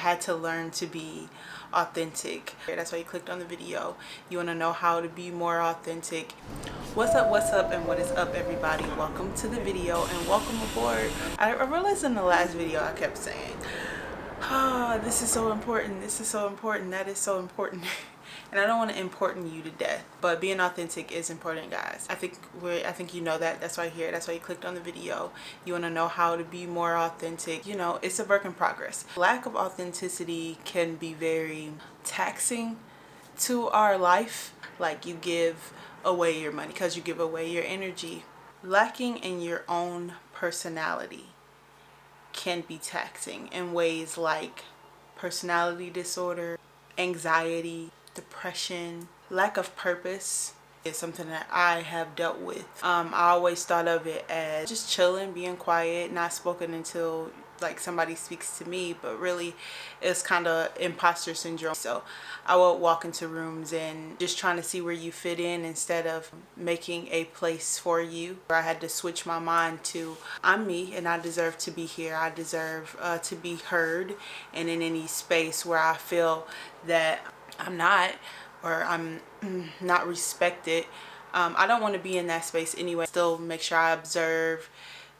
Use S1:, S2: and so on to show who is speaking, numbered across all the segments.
S1: had to learn to be authentic. That's why you clicked on the video. You want to know how to be more authentic. What's up, and what is up, everybody? Welcome to the video and welcome aboard. I realized in the last video I kept saying, oh, this is so important, this is so important, that is so important. And I don't want to important you to death, but being authentic is important, guys. I think you know that. That's why you're here. That's why you clicked on the video. You want to know how to be more authentic. You know, it's a work in progress. Lack of authenticity can be very taxing to our life. Like, you give away your money because you give away your energy. Lacking in your own personality can be taxing in ways like personality disorder, anxiety, depression. Lack of purpose is something that I have dealt with. I always thought of it as just chilling, being quiet, not spoken until like somebody speaks to me, but really it's kind of imposter syndrome. So I would walk into rooms and just trying to see where you fit in instead of making a place for you. I had to switch my mind to, I'm me and I deserve to be here. I deserve to be heard, and in any space where I feel that I'm not, or I'm not respected, I don't want to be in that space anyway. Still make sure I observe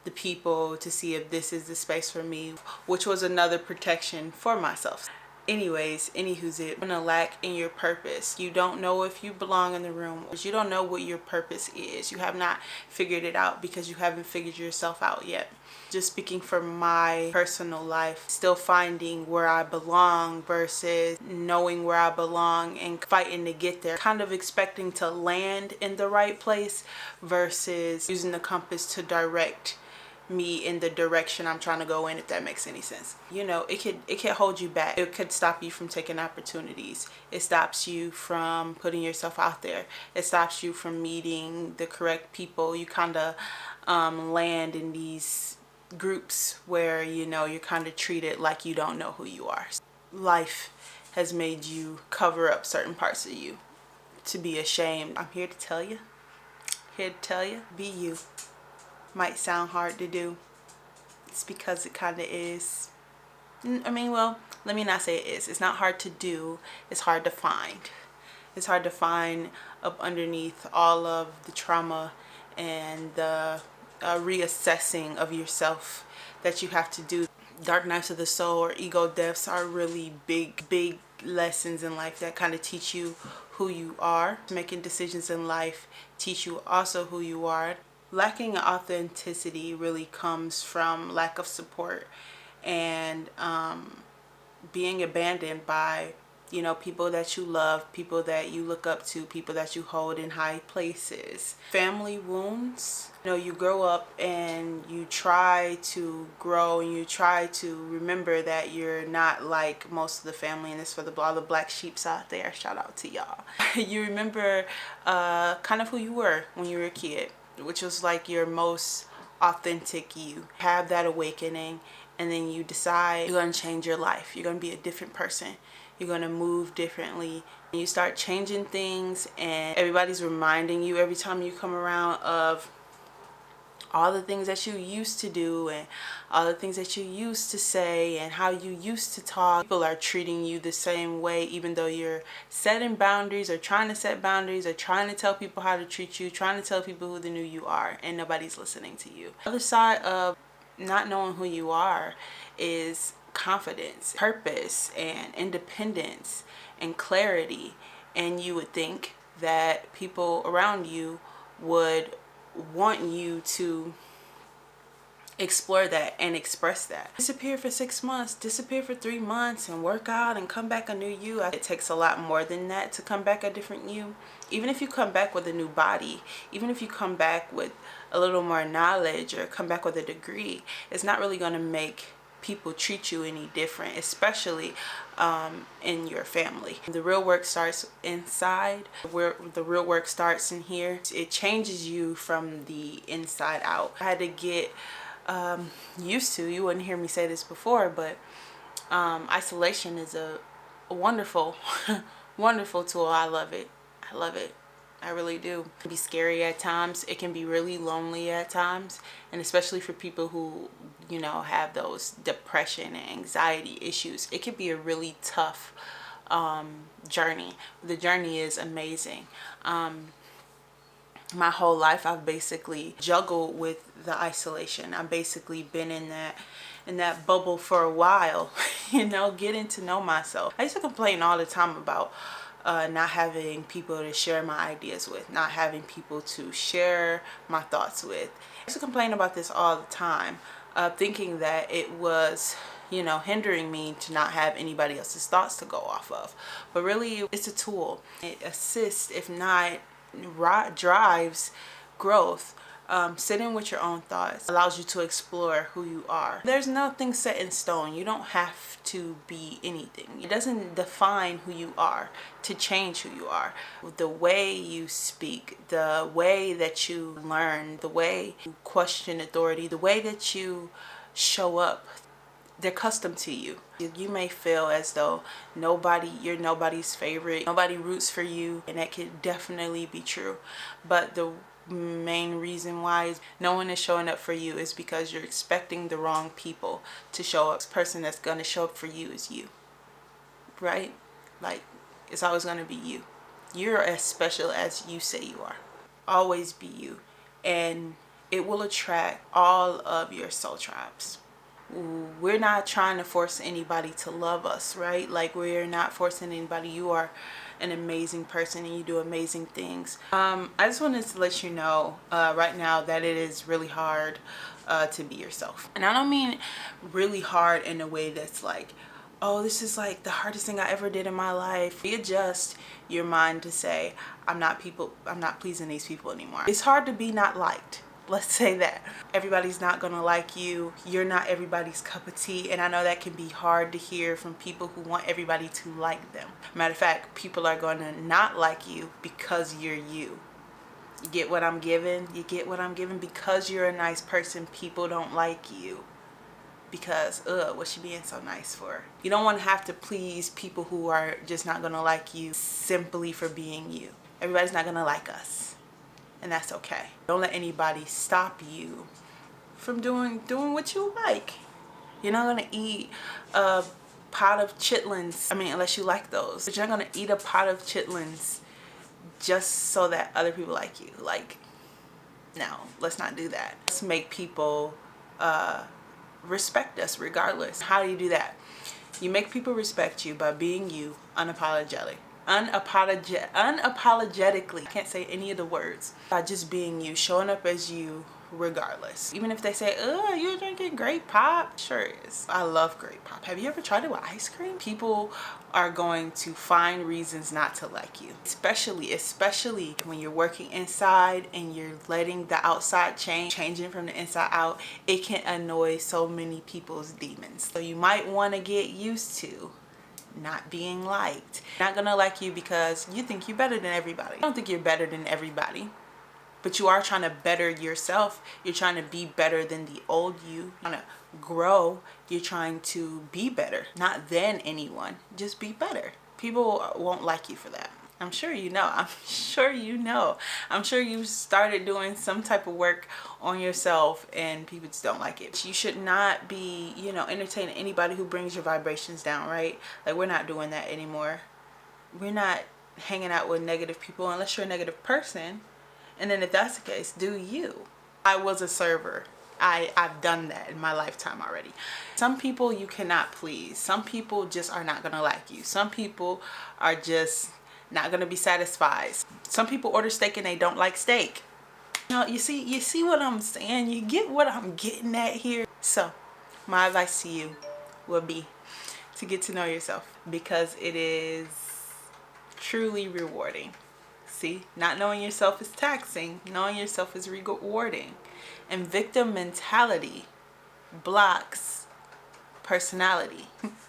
S1: the people to see if this is the space for me, which was another protection for myself. Anyways, anywho's it, when a lack in your purpose, you don't know if you belong in the room, you don't know what your purpose is, you have not figured it out because you haven't figured yourself out yet. Just speaking from my personal life, still finding where I belong versus knowing where I belong and fighting to get there, kind of expecting to land in the right place versus using the compass to direct me in the direction I'm trying to go in, if that makes any sense. You know, it could hold you back. It could stop you from taking opportunities. It stops you from putting yourself out there. It stops you from meeting the correct people. You kind of land in these groups where, you know, you're kind of treated like you don't know who you are. Life has made you cover up certain parts of you to be ashamed. I'm here to tell you, be you. Might sound hard to do. It's because it kind of is. I mean, well, let me not say it is. It's not hard to do. It's hard to find. It's hard to find up underneath all of the trauma and the reassessing of yourself that you have to do. Dark nights of the soul or ego deaths are really big lessons in life that kind of teach you who you are. Making decisions in life teach you also who you are. Lacking authenticity really comes from lack of support and being abandoned by, you know, people that you love, people that you look up to, people that you hold in high places. Family wounds. You know, you grow up and you try to grow and you try to remember that you're not like most of the family, and this for all the black sheeps out there. Shout out to y'all. You remember kind of who you were when you were a kid, which was like your most authentic you. Have that awakening, and then you decide you're going to change your life. You're going to be a different person. You're going to move differently. And you start changing things, and everybody's reminding you every time you come around of all the things that you used to do and all the things that you used to say and how you used to talk. People are treating you the same way, even though you're setting boundaries or trying to set boundaries or trying to tell people how to treat you, trying to tell people who the new you are, and nobody's listening to you. The other side of not knowing who you are is confidence, purpose, and independence and clarity. And you would think that people around you would want you to explore that and express that. Disappear for 6 months, disappear for 3 months, and work out and come back a new you. It takes a lot more than that to come back a different you. Even if you come back with a new body, even if you come back with a little more knowledge or come back with a degree, it's not really going to make people treat you any different, especially in your family. The real work starts inside, where the real work starts in here. It changes you from the inside out. I had to get used to, you wouldn't hear me say this before, but isolation is a wonderful wonderful tool. I love it. I really do. It can be scary at times. It can be really lonely at times, and especially for people who you know, have those depression and anxiety issues. It could be a really tough journey. The journey is amazing. My whole life I've basically juggled with the isolation. I've basically been in that bubble for a while, you know, getting to know myself. I used to complain all the time about not having people to share my ideas with, not having people to share my thoughts with. I used to complain about this all the time, thinking that it was, you know, hindering me to not have anybody else's thoughts to go off of. But really, it's a tool. It assists, if not drives, growth. Sitting with your own thoughts allows you to explore who you are. There's nothing set in stone. You don't have to be anything. It doesn't define who you are to change who you are. The way you speak, the way that you learn, the way you question authority, the way that you show up, they're custom to you. You may feel as though you're nobody's favorite, nobody roots for you, and that could definitely be true. But the main reason why no one is showing up for you is because you're expecting the wrong people to show up. The person that's going to show up for you is you, right? Like, it's always going to be you. You're as special as you say you are. Always be you, and it will attract all of your soul tribes. We're not trying to force anybody to love us, right? Like, we're not forcing anybody. You are an amazing person and you do amazing things. I just wanted to let you know right now that it is really hard to be yourself. And I don't mean really hard in a way that's like, oh, this is like the hardest thing I ever did in my life. Readjust your mind to say, I'm not pleasing these people anymore. It's hard to be not liked. Let's say that. Everybody's not gonna like you. You're not everybody's cup of tea. And I know that can be hard to hear from people who want everybody to like them. Matter of fact, people are gonna not like you because you're you. You get what I'm giving? You get what I'm giving? Because you're a nice person, people don't like you. Because, what's she being so nice for? You don't want to have to please people who are just not gonna like you simply for being you. Everybody's not gonna like us. And that's okay. Don't let anybody stop you from doing what you like. You're not gonna eat a pot of chitlins, unless you like those. But you're not gonna eat a pot of chitlins just so that other people like you. Like, no, let's not do that. Let's make people respect us regardless. How do you do that? You make people respect you by being you unapologetically. Unapologetically. I can't say any of the words. By just being you, showing up as you regardless. Even if they say, you're drinking grape pop. Sure is. I love grape pop. Have you ever tried it with ice cream? People are going to find reasons not to like you. Especially when you're working inside and you're letting the outside changing from the inside out. It can annoy so many people's demons. So you might want to get used to not being liked. Not gonna like you because you think you're better than everybody. I don't think you're better than everybody, but you are trying to better yourself. You're trying to be better than the old you. You're trying to grow. You're trying to be better, not than anyone. Just be better. People won't like you for that. I'm sure you know. I'm sure you know. I'm sure you started doing some type of work on yourself and people just don't like it. You should not be, entertaining anybody who brings your vibrations down, right? Like, we're not doing that anymore. We're not hanging out with negative people unless you're a negative person. And then if that's the case, do you. I was a server. I've done that in my lifetime already. Some people you cannot please. Some people just are not going to like you. Some people are just not going to be satisfied. Some people order steak and they don't like steak. You see what I'm saying? You get what I'm getting at here? So my advice to you would be to get to know yourself, because it is truly rewarding. See, not knowing yourself is taxing. Knowing yourself is rewarding. And victim mentality blocks personality.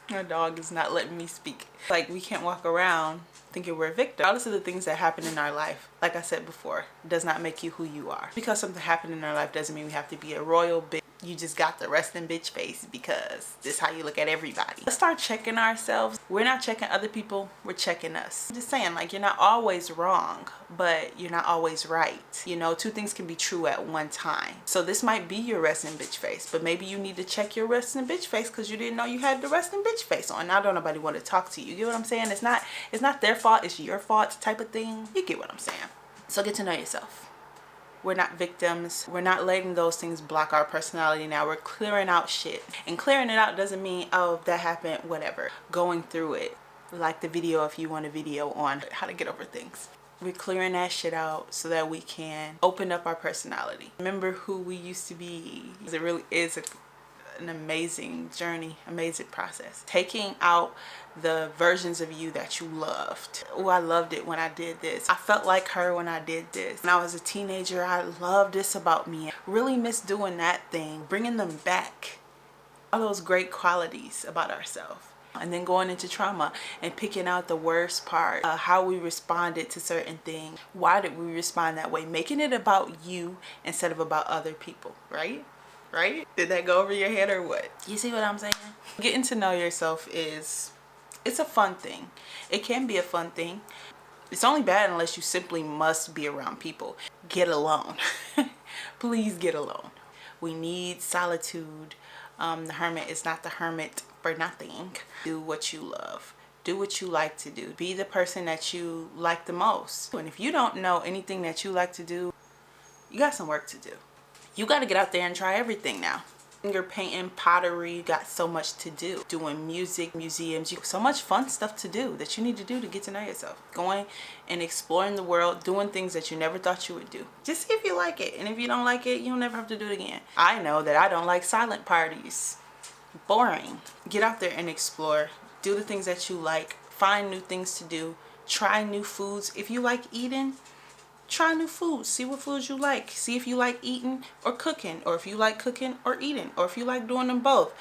S1: My dog is not letting me speak. Like, we can't walk around thinking we're a victim. All of the things that happen in our life, like I said before, does not make you who you are. Because something happened in our life doesn't mean we have to be a royal bitch. You just got the resting bitch face because this is how you look at everybody. Let's start checking ourselves. We're not checking other people, we're checking us. I'm just saying, like, you're not always wrong, but you're not always right. You know, two things can be true at one time. So this might be your resting bitch face, but maybe you need to check your resting bitch face because you didn't know you had the resting bitch face on. Now don't nobody want to talk to you. You get what I'm saying? It's not their fault, it's your fault type of thing. You get what I'm saying? So get to know yourself. We're not victims. We're not letting those things block our personality now. We're clearing out shit. And clearing it out doesn't mean, oh, that happened, whatever. Going through it. Like the video if you want a video on how to get over things. We're clearing that shit out so that we can open up our personality. Remember who we used to be. It really is an amazing journey, amazing process. Taking out the versions of you that you loved. Oh, I loved it when I did this. I felt like her when I did this. When I was a teenager, I loved this about me. Really miss doing that thing. Bringing them back. All those great qualities about ourselves. And then going into trauma and picking out the worst part, how we responded to certain things. Why did we respond that way? Making it about you instead of about other people, right? Right? Did that go over your head or what? You see what I'm saying? Getting to know yourself it's a fun thing. It can be a fun thing. It's only bad unless you simply must be around people. Get alone. Please get alone. We need solitude. The hermit is not the hermit for nothing. Do what you love. Do what you like to do. Be the person that you like the most. And if you don't know anything that you like to do, you got some work to do. You got to get out there and try everything now. Finger painting, pottery, you got so much to do. Doing music, museums, so much fun stuff to do that you need to do to get to know yourself. Going and exploring the world, doing things that you never thought you would do. Just see if you like it. And if you don't like it, you'll never have to do it again. I know that I don't like silent parties. Boring. Get out there and explore. Do the things that you like. Find new things to do. Try new foods. If you like eating, try new foods. See what foods you like. See if you like eating or cooking, or if you like cooking or eating, or if you like doing them both.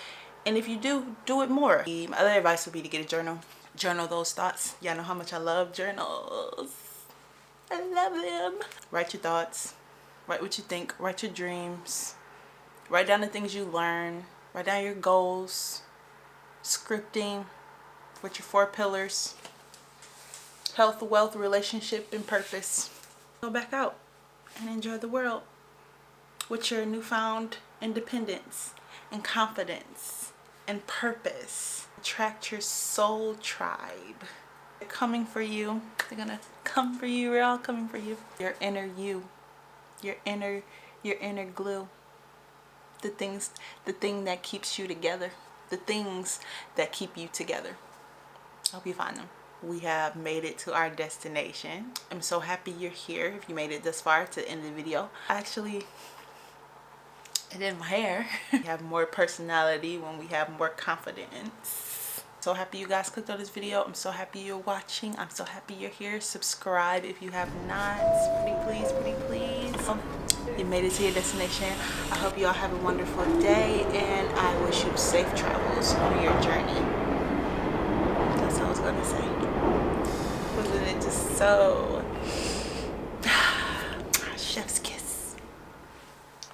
S1: And if you do it more. My other advice would be to get a journal. Journal those thoughts. Y'all know how much I love journals. I love them. Write your thoughts. Write what you think. Write your dreams. Write down the things you learn. Write down your goals. Scripting. With your 4 pillars. Health, wealth, relationship, and purpose. Go back out and enjoy the world with your newfound independence and confidence and purpose. Attract your soul tribe. They're coming for you. They're gonna come for you. We're all coming for you. Your inner you, your inner glue. The thing that keeps you together. The things that keep you together. I hope you find them. We have made it to our destination. I'm so happy you're here. If you made it this far to the end of the video. Actually, I did my hair. We have more personality when we have more confidence. So happy you guys clicked on this video. I'm so happy you're watching. I'm so happy you're here. Subscribe if you have not. Pretty please, pretty please. You made it to your destination. I hope you all have a wonderful day, and I wish you safe travels on your journey. That's all I was gonna say. Wasn't it just so